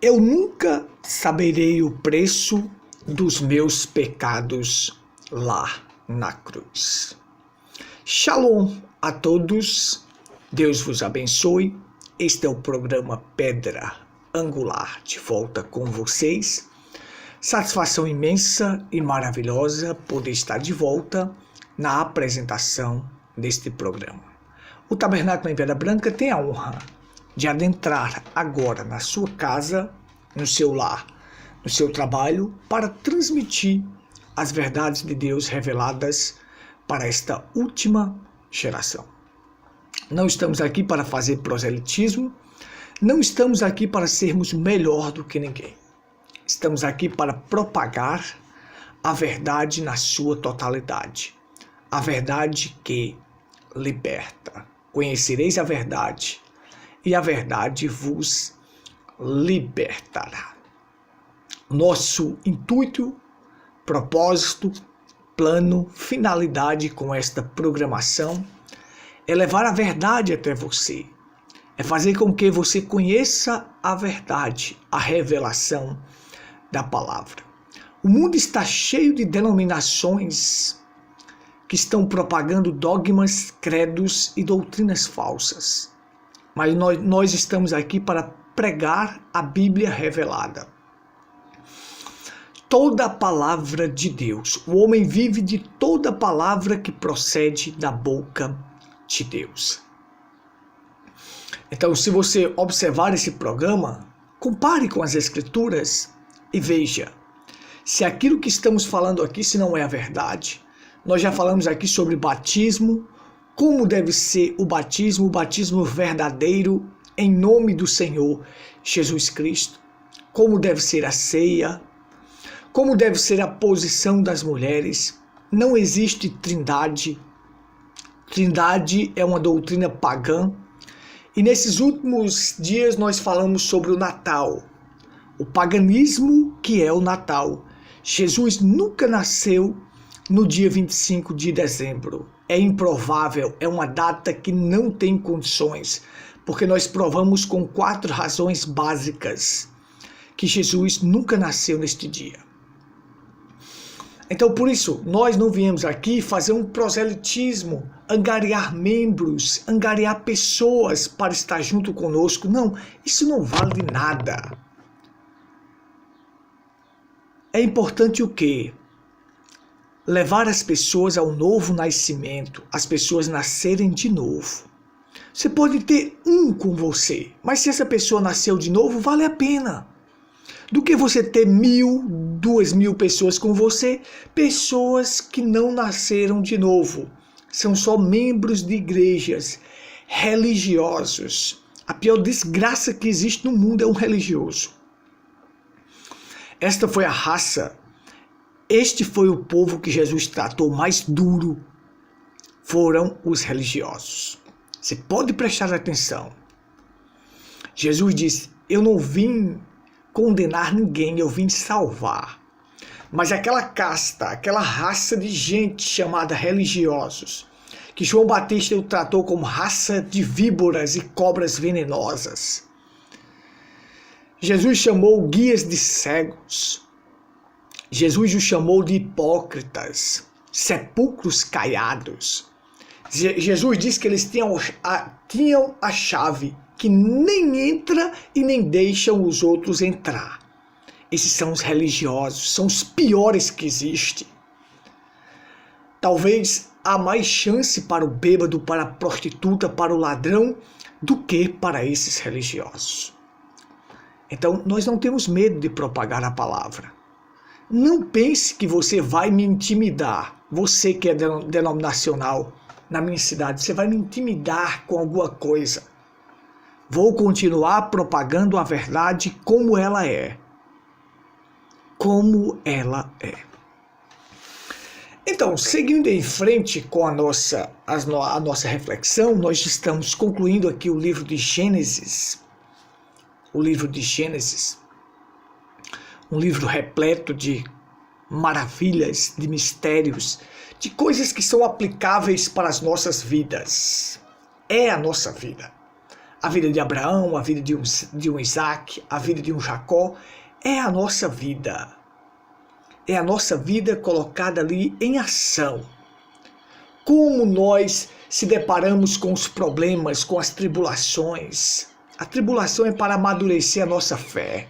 Eu nunca saberei o preço dos meus pecados lá na cruz. Shalom a todos, Deus vos abençoe. Este é o programa Pedra Angular, de volta com vocês. Satisfação imensa e maravilhosa poder estar de volta na apresentação deste programa. O Tabernáculo em Pedra Branca tem a honra de adentrar agora na sua casa, no seu lar, no seu trabalho, para transmitir as verdades de Deus reveladas para esta última geração. Não estamos aqui para fazer proselitismo, não estamos aqui para sermos melhor do que ninguém. Estamos aqui para propagar a verdade na sua totalidade, a verdade que liberta. Conhecereis a verdade, e a verdade vos libertará. Nosso intuito, propósito, plano, finalidade com esta programação é levar a verdade até você, é fazer com que você conheça a verdade, a revelação da palavra. O mundo está cheio de denominações que estão propagando dogmas, credos e doutrinas falsas. Mas nós estamos aqui para pregar a Bíblia revelada. Toda a palavra de Deus. O homem vive de toda palavra que procede da boca de Deus. Então, se você observar esse programa, compare com as Escrituras e veja se aquilo que estamos falando aqui, se não é a verdade. Nós já falamos aqui sobre batismo, como deve ser o batismo verdadeiro em nome do Senhor Jesus Cristo, como deve ser a ceia, como deve ser a posição das mulheres. Não existe trindade. Trindade é uma doutrina pagã. E nesses últimos dias nós falamos sobre o Natal, o paganismo que é o Natal. Jesus nunca nasceu no dia 25 de dezembro. É improvável, é uma data que não tem condições, porque nós provamos com 4 razões básicas que Jesus nunca nasceu neste dia. Então, por isso, nós não viemos aqui fazer um proselitismo, angariar membros, angariar pessoas para estar junto conosco. Não, isso não vale de nada. É importante o quê? Levar as pessoas ao novo nascimento, as pessoas nascerem de novo. Você pode ter um com você, mas se essa pessoa nasceu de novo, vale a pena. Do que você ter 1.000, 2.000 pessoas com você, pessoas que não nasceram de novo. São só membros de igrejas, religiosos. A pior desgraça que existe no mundo é um religioso. Esta foi a raça. Este foi o povo que Jesus tratou mais duro, foram os religiosos. Você pode prestar atenção. Jesus disse, eu não vim condenar ninguém, eu vim salvar. Mas aquela casta, aquela raça de gente chamada religiosos, que João Batista o tratou como raça de víboras e cobras venenosas. Jesus chamou guias de cegos. Jesus os chamou de hipócritas, sepulcros caiados. Jesus disse que eles tinham a chave, que nem entra e nem deixam os outros entrar. Esses são os religiosos, são os piores que existem. Talvez há mais chance para o bêbado, para a prostituta, para o ladrão, do que para esses religiosos. Então, nós não temos medo de propagar a palavra. Não pense que você vai me intimidar, você que é denominacional na minha cidade, você vai me intimidar com alguma coisa. Vou continuar propagando a verdade como ela é. Como ela é. Então, seguindo em frente com a nossa reflexão, nós estamos concluindo aqui o livro de Gênesis. O livro de Gênesis. Um livro repleto de maravilhas, de mistérios, de coisas que são aplicáveis para as nossas vidas. É a nossa vida. A vida de Abraão, a vida de um Isaac, a vida de um Jacó, é a nossa vida. É a nossa vida colocada ali em ação. Como nós se deparamos com os problemas, com as tribulações. A tribulação é para amadurecer a nossa fé.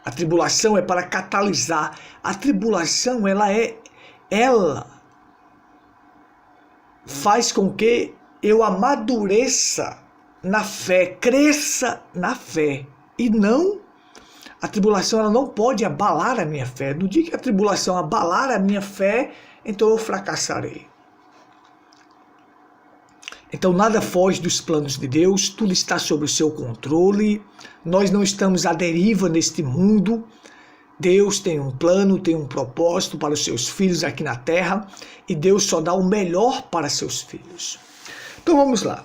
A tribulação é para catalisar. A tribulação, ela faz com que eu amadureça na fé, cresça na fé. E não, a tribulação ela não pode abalar a minha fé. No dia que a tribulação abalar a minha fé, então eu fracassarei. Então nada foge dos planos de Deus, tudo está sob o seu controle, nós não estamos à deriva neste mundo. Deus tem um plano, tem um propósito para os seus filhos aqui na terra e Deus só dá o melhor para seus filhos. Então vamos lá.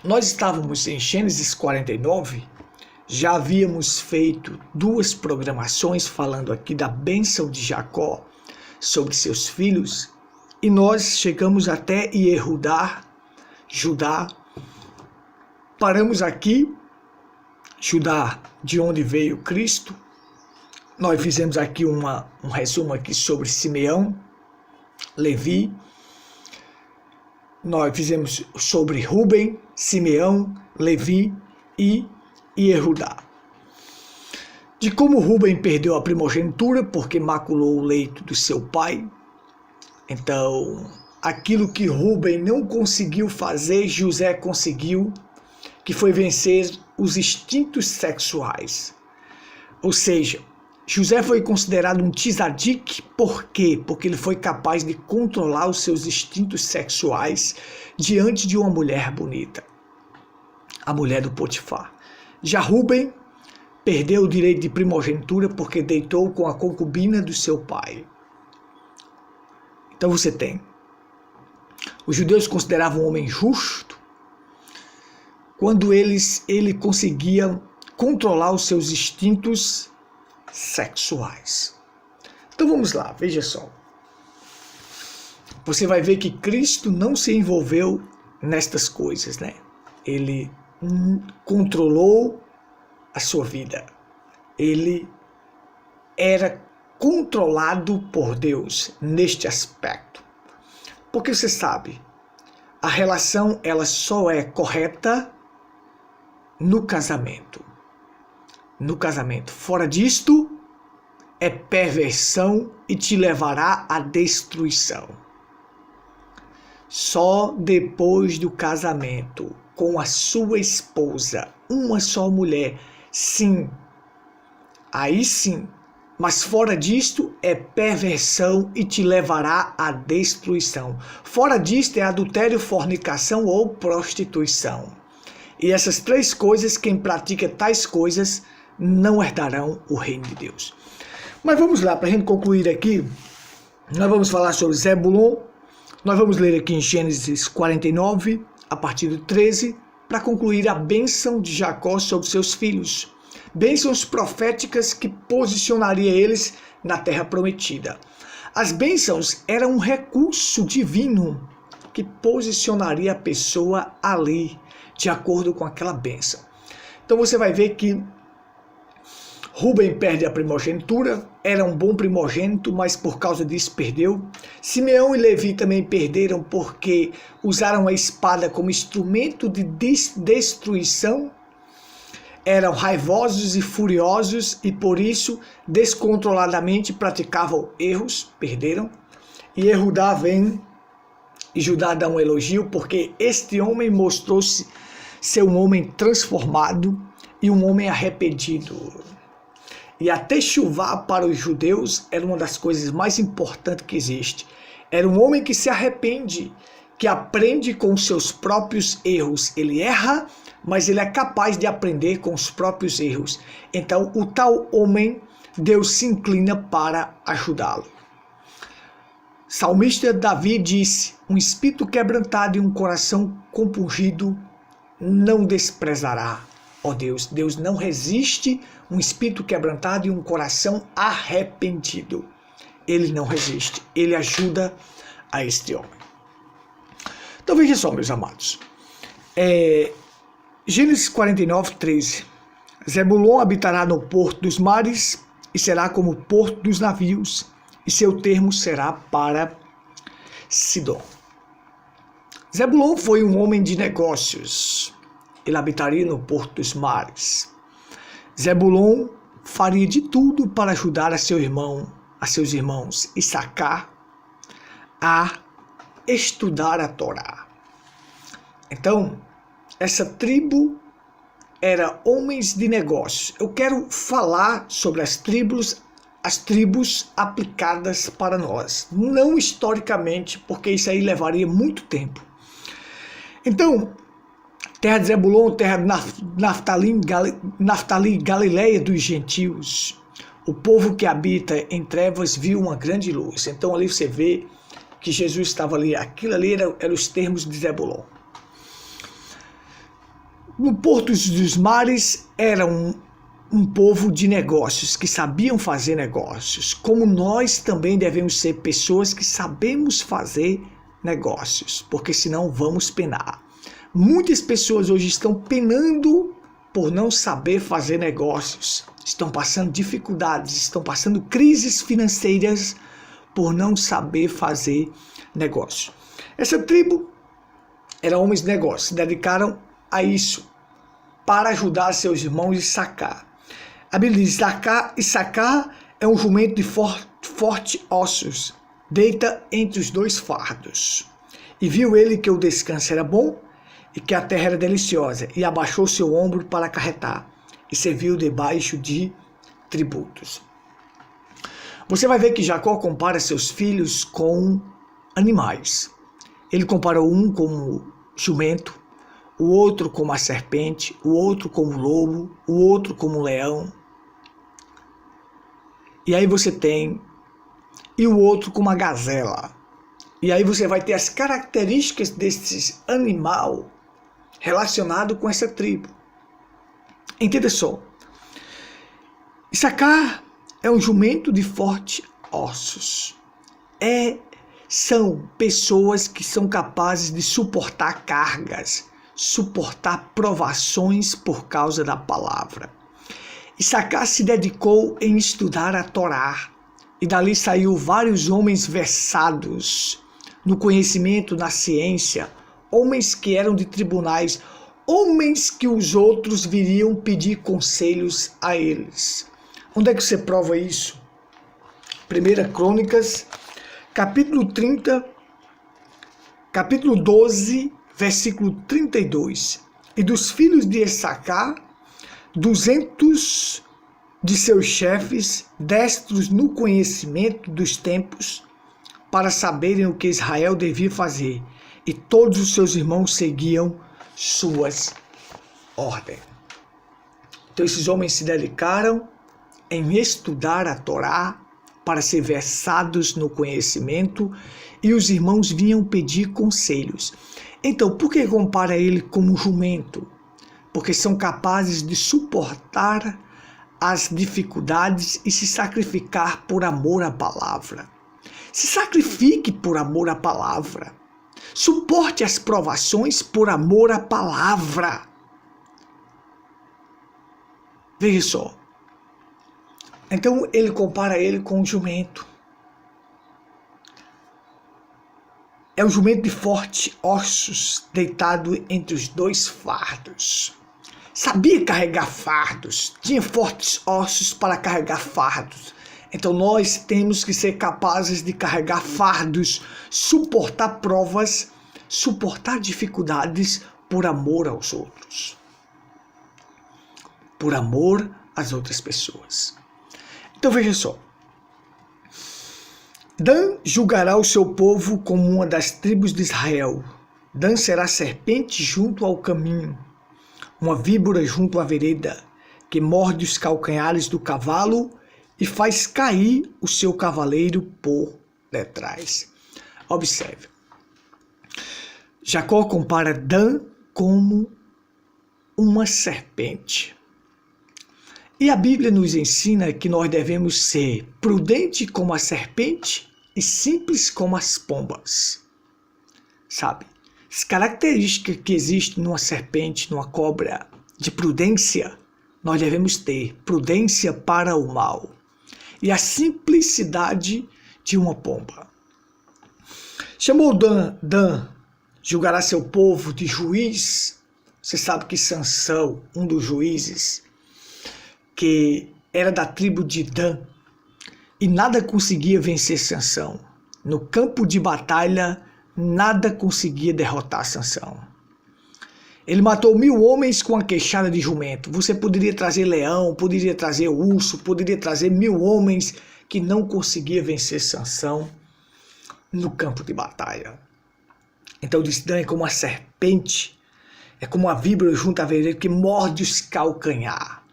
Nós estávamos em Gênesis 49, já havíamos feito 2 programações falando aqui da bênção de Jacó sobre seus filhos e nós chegamos até Judá. Paramos aqui, Judá, de onde veio Cristo. Nós fizemos aqui um resumo aqui sobre Simeão, Levi. Nós fizemos sobre Rúben, Simeão, Levi e Judá. De como Rúben perdeu a primogenitura porque maculou o leito do seu pai. Então, aquilo que Rúben não conseguiu fazer, José conseguiu, que foi vencer os instintos sexuais. Ou seja, José foi considerado um tzadik, por quê? Porque ele foi capaz de controlar os seus instintos sexuais diante de uma mulher bonita, a mulher do Potifar. Já Rúben perdeu o direito de primogenitura porque deitou com a concubina do seu pai. Então você tem. Os judeus consideravam um homem justo quando ele conseguia controlar os seus instintos sexuais. Então vamos lá, veja só. Você vai ver que Cristo não se envolveu nestas coisas, né? Ele controlou a sua vida. Ele era controlado por Deus neste aspecto. Porque você sabe, a relação ela só é correta no casamento. No casamento. Fora disto, é perversão e te levará à destruição. Só depois do casamento, com a sua esposa, uma só mulher, sim, aí sim. Mas fora disto é perversão e te levará à destruição. Fora disto é adultério, fornicação ou prostituição. E essas 3 coisas, quem pratica tais coisas, não herdarão o reino de Deus. Mas vamos lá, para a gente concluir aqui, nós vamos falar sobre Zebulon. Nós vamos ler aqui em Gênesis 49, a partir do 13, para concluir a bênção de Jacó sobre seus filhos. Bênçãos proféticas que posicionaria eles na terra prometida. As bênçãos eram um recurso divino que posicionaria a pessoa ali, de acordo com aquela bênção. Então você vai ver que Rúben perde a primogenitura, era um bom primogênito, mas por causa disso perdeu. Simeão e Levi também perderam porque usaram a espada como instrumento de destruição. Eram raivosos e furiosos e por isso descontroladamente praticavam erros, perderam. E Judá vem e Judá dá um elogio porque este homem mostrou-se ser um homem transformado e um homem arrependido. E a techuvá para os judeus era uma das coisas mais importantes que existe. Era um homem que se arrepende, que aprende com os seus próprios erros. Ele erra, mas ele é capaz de aprender com os próprios erros. Então, o tal homem, Deus se inclina para ajudá-lo. Salmista Davi disse: um espírito quebrantado e um coração compungido não desprezará. Ó Deus, Deus não resiste um espírito quebrantado e um coração arrependido. Ele não resiste, ele ajuda a este homem. Então veja só, meus amados. Gênesis 49, 13. Zebulon habitará no porto dos mares e será como o porto dos navios, e seu termo será para Sidom. Zebulon foi um homem de negócios. Ele habitaria no porto dos mares. Zebulon faria de tudo para ajudar a seus irmãos Issacar a estudar a Torá. Então, essa tribo era homens de negócios. Eu quero falar sobre as tribos aplicadas para nós, não historicamente, porque isso aí levaria muito tempo. Então, terra de Zebulon, terra de Naftali, Galileia dos gentios, o povo que habita em trevas viu uma grande luz. Então ali você vê que Jesus estava ali, aquilo ali eram os termos de Zebulon. No Porto dos Mares era um povo de negócios, que sabiam fazer negócios, como nós também devemos ser pessoas que sabemos fazer negócios, porque senão vamos penar. Muitas pessoas hoje estão penando por não saber fazer negócios, estão passando dificuldades, estão passando crises financeiras por não saber fazer negócio. Essa tribo era homens de negócios, se dedicaram a isso, para ajudar seus irmãos Issacar. A Bíblia diz: Issacar é um jumento de forte ossos, deita entre os dois fardos. E viu ele que o descanso era bom e que a terra era deliciosa, e abaixou seu ombro para acarretar, e serviu debaixo de tributos. Você vai ver que Jacó compara seus filhos com animais. Ele comparou um como jumento, o outro como a serpente, o outro como lobo, o outro como leão. E aí você tem, e o outro como a gazela. E aí você vai ter as características desse animal relacionado com essa tribo. Entenda só. Issacar é um jumento de fortes ossos. São pessoas que são capazes de suportar cargas, suportar provações por causa da palavra. Issacar se dedicou em estudar a Torá, e dali saiu vários homens versados no conhecimento, na ciência, homens que eram de tribunais, homens que os outros viriam pedir conselhos a eles. Onde é que você prova isso? 1 Crônicas, capítulo 30, capítulo 12, versículo 32. E dos filhos de Issacar, 200 de seus chefes, destros no conhecimento dos tempos, para saberem o que Israel devia fazer. E todos os seus irmãos seguiam suas ordens. Então esses homens se dedicaram em estudar a Torá para ser versados no conhecimento, e os irmãos vinham pedir conselhos. Então, por que compara ele como jumento? Porque são capazes de suportar as dificuldades e se sacrificar por amor à palavra. Se sacrifique por amor à palavra. Suporte as provações por amor à palavra. Veja só. Então ele compara ele com um jumento. É um jumento de fortes ossos, deitado entre os dois fardos. Sabia carregar fardos, tinha fortes ossos para carregar fardos. Então nós temos que ser capazes de carregar fardos, suportar provas, suportar dificuldades por amor aos outros. Por amor às outras pessoas. Então veja só. Dan julgará o seu povo como uma das tribos de Israel. Dan será serpente junto ao caminho, uma víbora junto à vereda, que morde os calcanhares do cavalo e faz cair o seu cavaleiro por detrás. Observe. Jacó compara Dan como uma serpente. E a Bíblia nos ensina que nós devemos ser prudentes como a serpente e simples como as pombas. Sabe? As características que existem numa serpente, numa cobra, de prudência, nós devemos ter prudência para o mal e a simplicidade de uma pomba. Chamou Dan, julgará seu povo de juiz. Você sabe que Sansão, um dos juízes, que era da tribo de Dan, e nada conseguia vencer Sansão. No campo de batalha, nada conseguia derrotar Sansão. Ele matou 1000 homens com a queixada de jumento. Você poderia trazer leão, poderia trazer urso, poderia trazer 1000 homens que não conseguia vencer Sansão no campo de batalha. Então diz, Dan é como uma serpente, é como uma víbora junto à vereda que morde os calcanhar.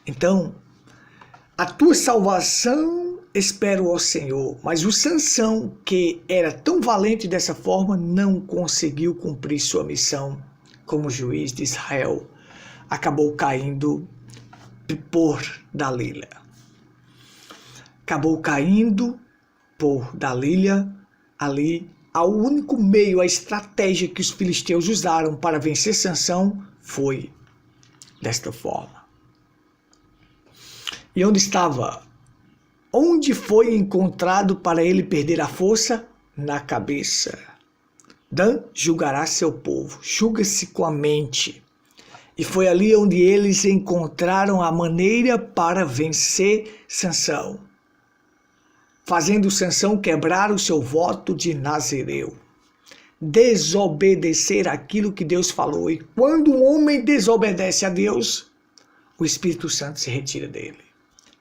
Então, a tua salvação espero ao Senhor, mas o Sansão, que era tão valente dessa forma, não conseguiu cumprir sua missão como juiz de Israel. Acabou caindo por Dalila. Acabou caindo por Dalila ali. O único meio, a estratégia que os filisteus usaram para vencer Sansão foi desta forma. E onde estava? Onde foi encontrado para ele perder a força? Na cabeça. Dan julgará seu povo, julga-se com a mente. E foi ali onde eles encontraram a maneira para vencer Sansão, fazendo Sansão quebrar o seu voto de Nazireu, desobedecer aquilo que Deus falou. E quando um homem desobedece a Deus, o Espírito Santo se retira dele.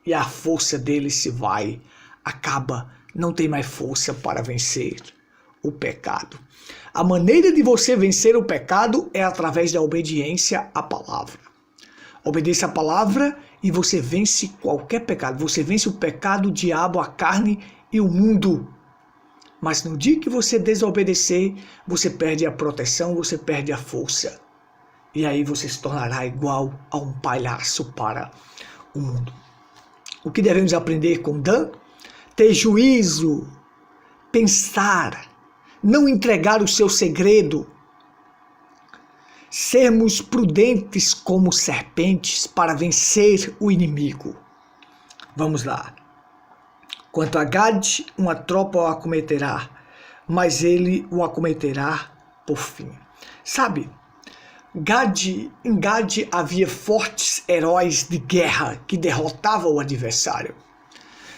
E a força dele se vai, acaba, não tem mais força para vencer o pecado. A maneira de você vencer o pecado é através da obediência à palavra. Obedeça a palavra e você vence qualquer pecado. Você vence o pecado, o diabo, a carne e o mundo. Mas no dia que você desobedecer, você perde a proteção, você perde a força. E aí você se tornará igual a um palhaço para o mundo. O que devemos aprender com Dan? Ter juízo, pensar, não entregar o seu segredo, sermos prudentes como serpentes para vencer o inimigo. Vamos lá. Quanto a Gade, uma tropa o acometerá, mas ele o acometerá por fim. Sabe, em Gade havia fortes heróis de guerra que derrotavam o adversário.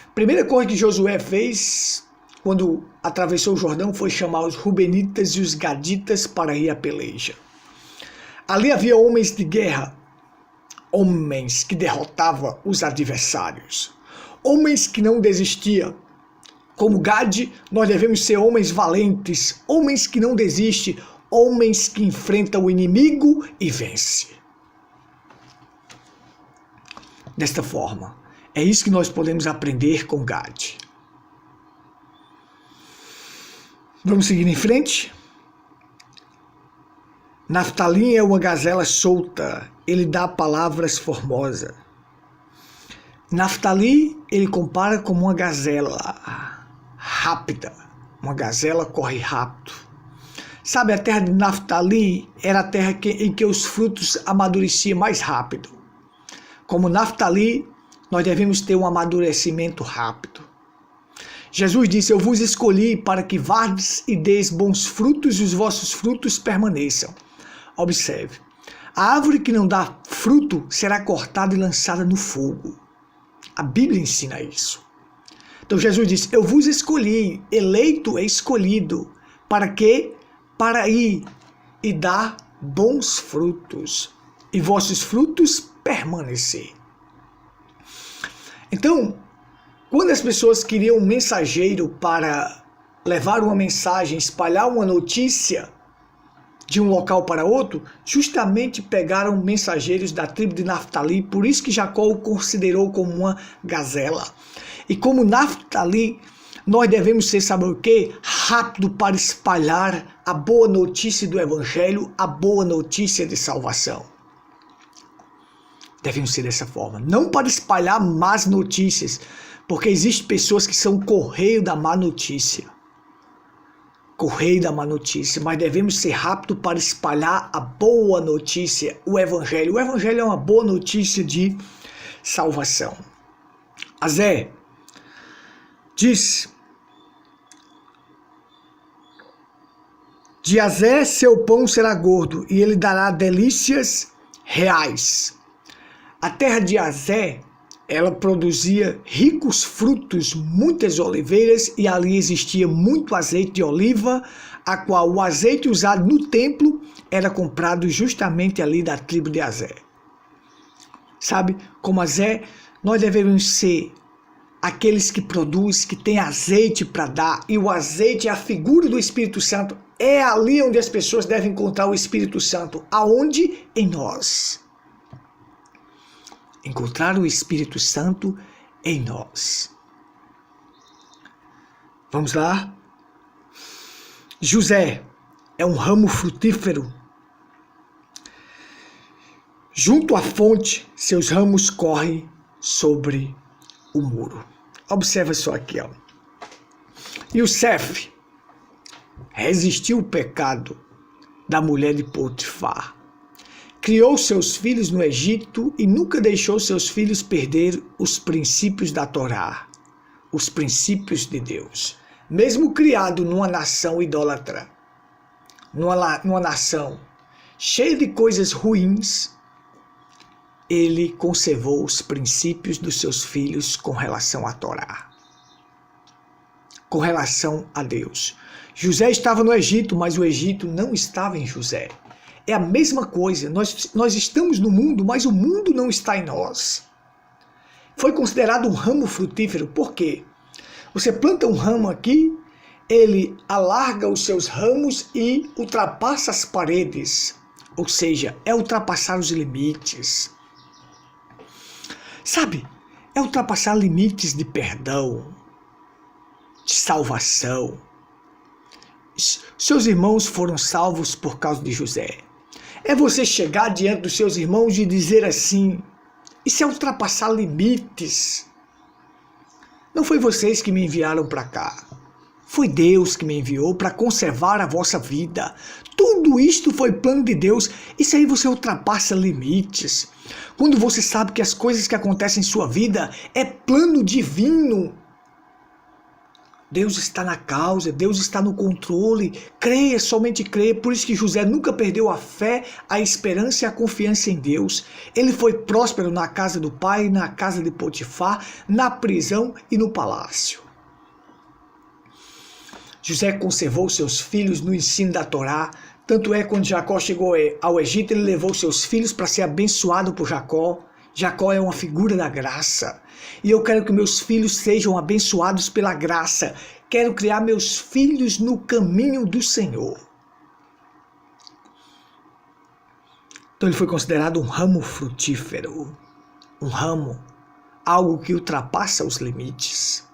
A primeira coisa que Josué fez quando atravessou o Jordão foi chamar os Rubenitas e os Gaditas para ir à peleja. Ali havia homens de guerra, homens que derrotavam os adversários, homens que não desistiam. Como Gade, nós devemos ser homens valentes, homens que não desistem, homens que enfrentam o inimigo e vencem. Desta forma, é isso que nós podemos aprender com Gade. Vamos seguir em frente? Naftali é uma gazela solta, ele dá palavras formosas. Naftali, ele compara como uma gazela rápida, uma gazela corre rápido. Sabe, a terra de Naftali era a terra em que os frutos amadureciam mais rápido. Como Naftali, nós devemos ter um amadurecimento rápido. Jesus disse, eu vos escolhi para que vardes e deis bons frutos e os vossos frutos permaneçam. Observe, a árvore que não dá fruto será cortada e lançada no fogo. A Bíblia ensina isso. Então Jesus disse, eu vos escolhi, eleito é escolhido, para quê? Para ir e dar bons frutos, e vossos frutos permanecer. Então, quando as pessoas queriam um mensageiro para levar uma mensagem, espalhar uma notícia de um local para outro, justamente pegaram mensageiros da tribo de Naftali, por isso que Jacó o considerou como uma gazela. E como Naftali, nós devemos ser, sabe o quê? Rápido para espalhar a boa notícia do Evangelho, a boa notícia de salvação. Devemos ser dessa forma. Não para espalhar más notícias, porque existem pessoas que são correio da má notícia. correio da má notícia, mas devemos ser rápidos para espalhar a boa notícia, o Evangelho. O Evangelho é uma boa notícia de salvação. Azé diz: de Azé seu pão será gordo, e ele dará delícias reais. A terra de Azé, ela produzia ricos frutos, muitas oliveiras, e ali existia muito azeite de oliva, a qual o azeite usado no templo era comprado justamente ali da tribo de Azé. Sabe, como Azé, nós devemos ser aqueles que produzem, que têm azeite para dar, e o azeite é a figura do Espírito Santo. É ali onde as pessoas devem encontrar o Espírito Santo. Aonde? Em nós. Encontrar o Espírito Santo em nós. Vamos lá? José é um ramo frutífero. Junto à fonte, seus ramos correm sobre o muro. Observa só aqui, ó. Youssef resistiu o pecado da mulher de Potifar. Criou seus filhos no Egito e nunca deixou seus filhos perder os princípios da Torá, os princípios de Deus. Mesmo criado numa nação idólatra, numa nação cheia de coisas ruins, ele conservou os princípios dos seus filhos com relação à Torá, com relação a Deus. José estava no Egito, mas o Egito não estava em José. É a mesma coisa, nós estamos no mundo, mas o mundo não está em nós. Foi considerado um ramo frutífero, por quê? Você planta um ramo aqui, ele alarga os seus ramos e ultrapassa as paredes, ou seja, é ultrapassar os limites. Sabe, é ultrapassar limites de perdão, de salvação. Seus irmãos foram salvos por causa de José. É você chegar diante dos seus irmãos e dizer assim: isso é ultrapassar limites. Não foi vocês que me enviaram para cá. Foi Deus que me enviou para conservar a vossa vida. Tudo isto foi plano de Deus. Isso aí você ultrapassa limites. Quando você sabe que as coisas que acontecem em sua vida é plano divino. Deus está na causa, Deus está no controle. Creia, somente creia. Por isso que José nunca perdeu a fé, a esperança e a confiança em Deus. Ele foi próspero na casa do pai, na casa de Potifar, na prisão e no palácio. José conservou seus filhos no ensino da Torá. Tanto é quando Jacó chegou ao Egito, ele levou seus filhos para ser abençoado por Jacó. Jacó é uma figura da graça. E eu quero que meus filhos sejam abençoados pela graça. Quero criar meus filhos no caminho do Senhor. Então ele foi considerado um ramo frutífero. Um ramo, algo que ultrapassa os limites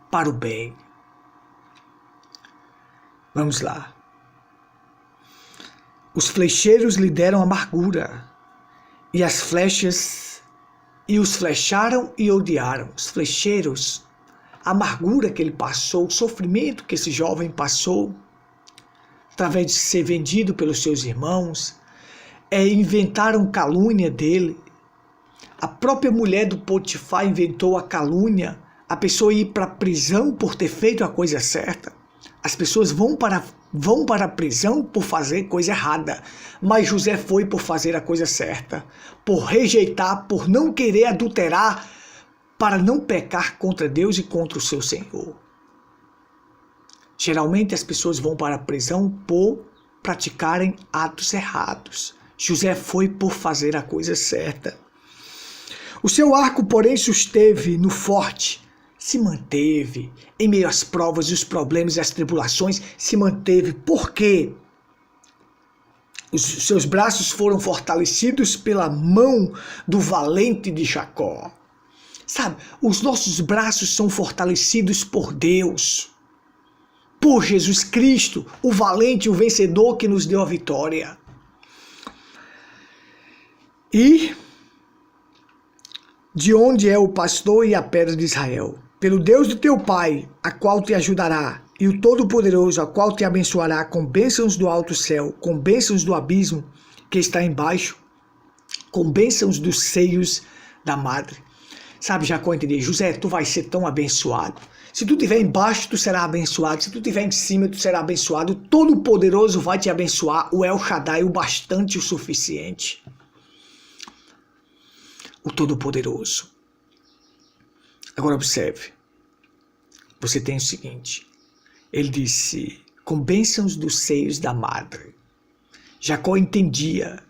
para o bem. Vamos lá. Os flecheiros lhe deram amargura, e as flechas, e os flecharam e odiaram. Os flecheiros, a amargura que ele passou, o sofrimento que esse jovem passou, através de ser vendido pelos seus irmãos, inventaram calúnia dele. A própria mulher do Potifar inventou a calúnia, a pessoa ir para a prisão por ter feito a coisa certa. As pessoas vão para a prisão por fazer coisa errada, mas José foi por fazer a coisa certa, por rejeitar, por não querer adulterar, para não pecar contra Deus e contra o seu Senhor. Geralmente as pessoas vão para a prisão por praticarem atos errados. José foi por fazer a coisa certa. O seu arco, porém, susteve no forte, se manteve em meio às provas, os problemas e as tribulações, se manteve. Por quê? Os seus braços foram fortalecidos pela mão do valente de Jacó. Sabe, os nossos braços são fortalecidos por Deus, por Jesus Cristo, o valente, o vencedor que nos deu a vitória. E de onde é o pastor e a pedra de Israel? pelo Deus do teu pai, a qual te ajudará, e o Todo-Poderoso, a qual te abençoará com bênçãos do alto céu, com bênçãos do abismo que está embaixo, com bênçãos dos seios da madre. Sabe, Jacó entendeu? José, tu vai ser tão abençoado. Se tu estiver embaixo, tu será abençoado. Se tu estiver em cima, tu será abençoado. O Todo-Poderoso vai te abençoar. O El Shaddai, o bastante, o suficiente. O Todo-Poderoso. Agora observe. Você tem o seguinte. Ele disse, com bênçãos dos seios da madre. Jacó entendia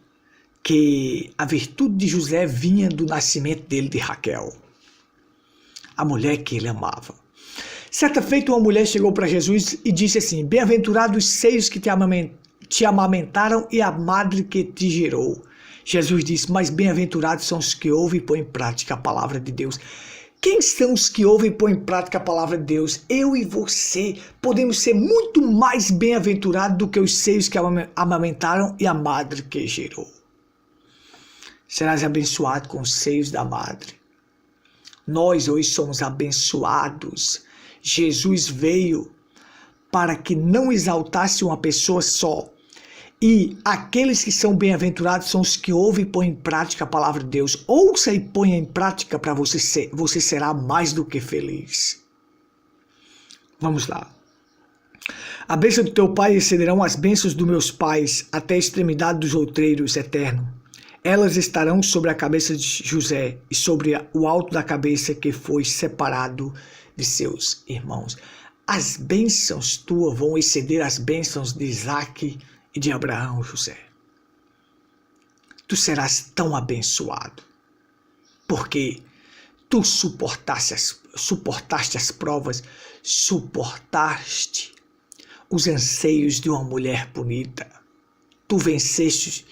que a virtude de José vinha do nascimento dele de Raquel, a mulher que ele amava. Certa feita uma mulher chegou para Jesus e disse assim, bem-aventurados os seios que te amamentaram e a madre que te gerou. Jesus disse, mas bem-aventurados são os que ouvem e põem em prática a palavra de Deus. Quem são os que ouvem e põem em prática a palavra de Deus? Eu e você podemos ser muito mais bem-aventurados do que os seios que amamentaram e a madre que gerou. Serás abençoado com os seios da madre. Nós hoje somos abençoados. Jesus veio para que não exaltasse uma pessoa só. E aqueles que são bem-aventurados são os que ouvem e põem em prática a palavra de Deus. Ouça e ponha em prática para você será mais do que feliz. Vamos lá. A bênção do teu pai excederão as bênçãos dos meus pais até a extremidade dos outreiros eternos. Elas estarão sobre a cabeça de José e sobre o alto da cabeça que foi separado de seus irmãos. As bênçãos tuas vão exceder as bênçãos de Isaac e de Abraão, José. Tu serás tão abençoado, porque tu suportaste as provas, suportaste os anseios de uma mulher bonita. Tu venceste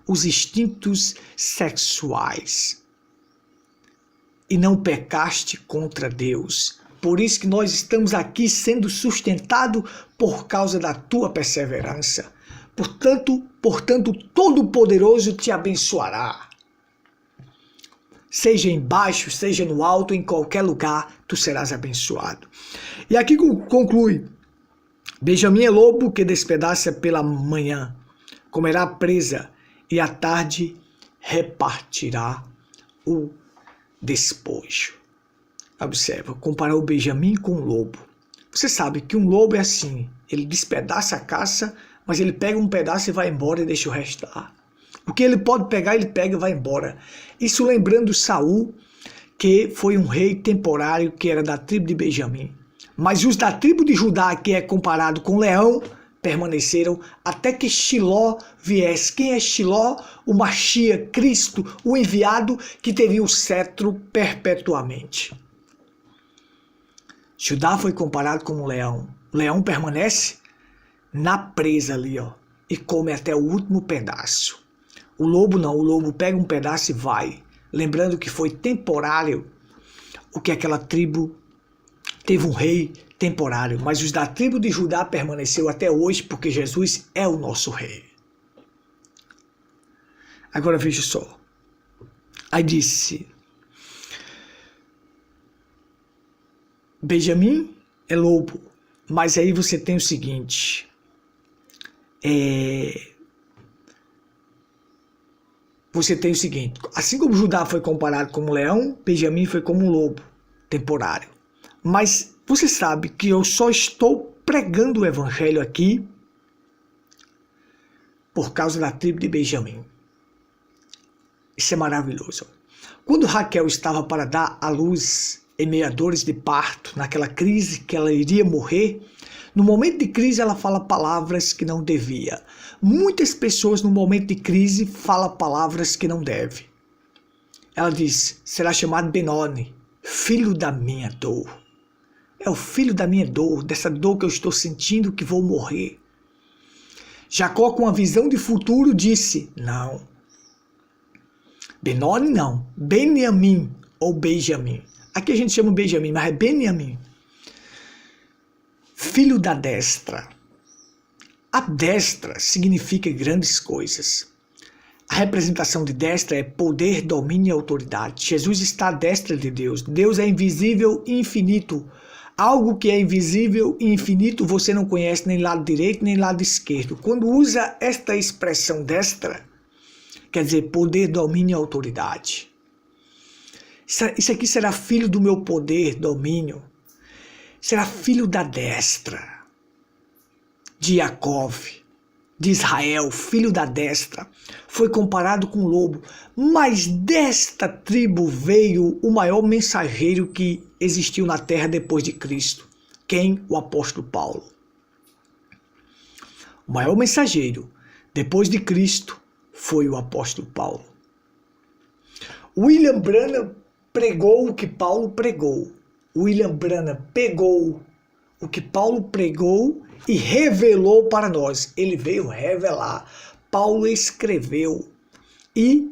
os instintos sexuais e não pecaste contra Deus. Por isso que nós estamos aqui sendo sustentados por causa da tua perseverança. Portanto, Todo-Poderoso te abençoará. Seja embaixo, seja no alto, em qualquer lugar, tu serás abençoado. E aqui conclui. Benjamim é lobo que despedaça pela manhã, comerá presa e à tarde repartirá o despojo. Observa, comparou Benjamim com um lobo. Você sabe que um lobo é assim, ele despedaça a caça, mas ele pega um pedaço e vai embora e deixa o resto lá. O que ele pode pegar, ele pega e vai embora. Isso lembrando Saul, que foi um rei temporário que era da tribo de Benjamim. Mas os da tribo de Judá, que é comparado com leão, permaneceram até que Shiló viesse. Quem é Shiló? O Machia, Cristo, o enviado que teria o cetro perpetuamente. Judá foi comparado com um leão. O leão permanece na presa ali, ó, e come até o último pedaço. O lobo não, o lobo pega um pedaço e vai. Lembrando que foi temporário o que aquela tribo teve um rei temporário, mas os da tribo de Judá permaneceu até hoje porque Jesus é o nosso rei. Agora veja só. Aí disse, Benjamim é lobo, mas aí você tem o seguinte, assim como Judá foi comparado como um leão, Benjamim foi como um lobo temporário. Mas você sabe que eu só estou pregando o evangelho aqui por causa da tribo de Benjamim. Isso é maravilhoso. Quando Raquel estava para dar à luz em meio a dores de parto, naquela crise que ela iria morrer, no momento de crise ela fala palavras que não devia. Muitas pessoas no momento de crise falam palavras que não devem. Ela diz, será chamado Benoni, filho da minha dor. É o filho da minha dor, dessa dor que eu estou sentindo que vou morrer. Jacó, com a visão de futuro, disse, não. Benoni não, Beniamim ou Benjamim. Aqui a gente chama Benjamim, mas é Beniamim. Filho da destra. A destra significa grandes coisas. A representação de destra é poder, domínio e autoridade. Jesus está à destra de Deus. Deus é invisível e infinito. Algo que é invisível e infinito você não conhece nem lado direito nem lado esquerdo. Quando usa esta expressão destra, quer dizer poder, domínio e autoridade. Isso aqui será filho do meu poder, domínio. Será filho da destra. De Jacó, de Israel, filho da destra. Foi comparado com o lobo. Mas desta tribo veio o maior mensageiro que existiu na terra depois de Cristo. Quem? O apóstolo Paulo. O maior mensageiro depois de Cristo foi o apóstolo Paulo. William Branham pregou o que Paulo pregou. William Branham pegou o que Paulo pregou e revelou para nós. Ele veio revelar. Paulo escreveu e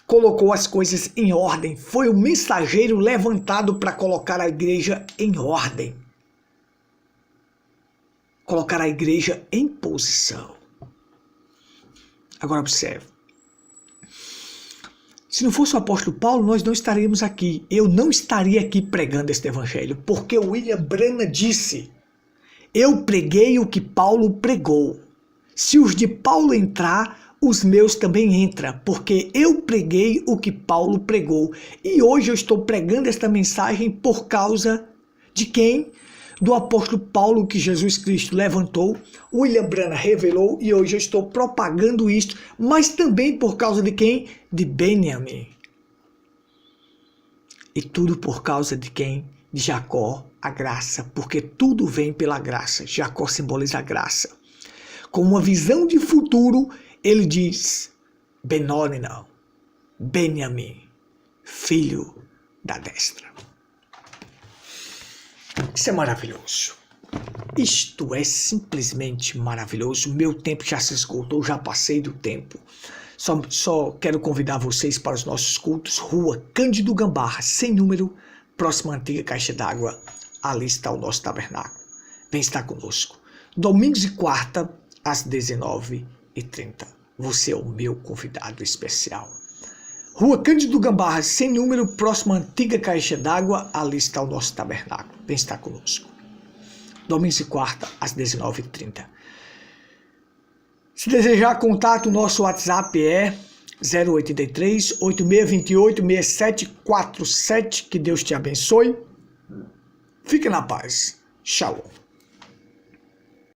colocou as coisas em ordem. Foi o mensageiro levantado para colocar a igreja em ordem. Colocar a igreja em posição. Agora observe. Se não fosse o apóstolo Paulo, nós não estaríamos aqui. Eu não estaria aqui pregando este evangelho, porque William Branham disse: eu preguei o que Paulo pregou. Se os de Paulo entrar, os meus também entram, porque eu preguei o que Paulo pregou. E hoje eu estou pregando esta mensagem por causa de quem? Do apóstolo Paulo, que Jesus Cristo levantou, William Branham revelou, e hoje eu estou propagando isto, mas também por causa de quem? De Benjamin. E tudo por causa de quem? De Jacó, a graça, porque tudo vem pela graça. Jacó simboliza a graça. Com uma visão de futuro, ele diz: Benoni não, Benjamin, filho da destra. Isso é maravilhoso. Isto é simplesmente maravilhoso. Meu tempo já se esgotou, já passei do tempo. Só quero convidar vocês para os nossos cultos. Rua Cândido Gambarra, sem número, próxima à antiga Caixa d'Água. Ali está o nosso tabernáculo. Vem estar conosco. Domingos e quarta, às 19h30. Você é o meu convidado especial. Rua Cândido Gambarra, sem número, próxima à antiga Caixa d'Água. Ali está o nosso tabernáculo. Vem estar conosco. Domingos e quarta, às 19h30. Se desejar contato, nosso WhatsApp é 083 8628 6747. Que Deus te abençoe. Fique na paz. Shalom.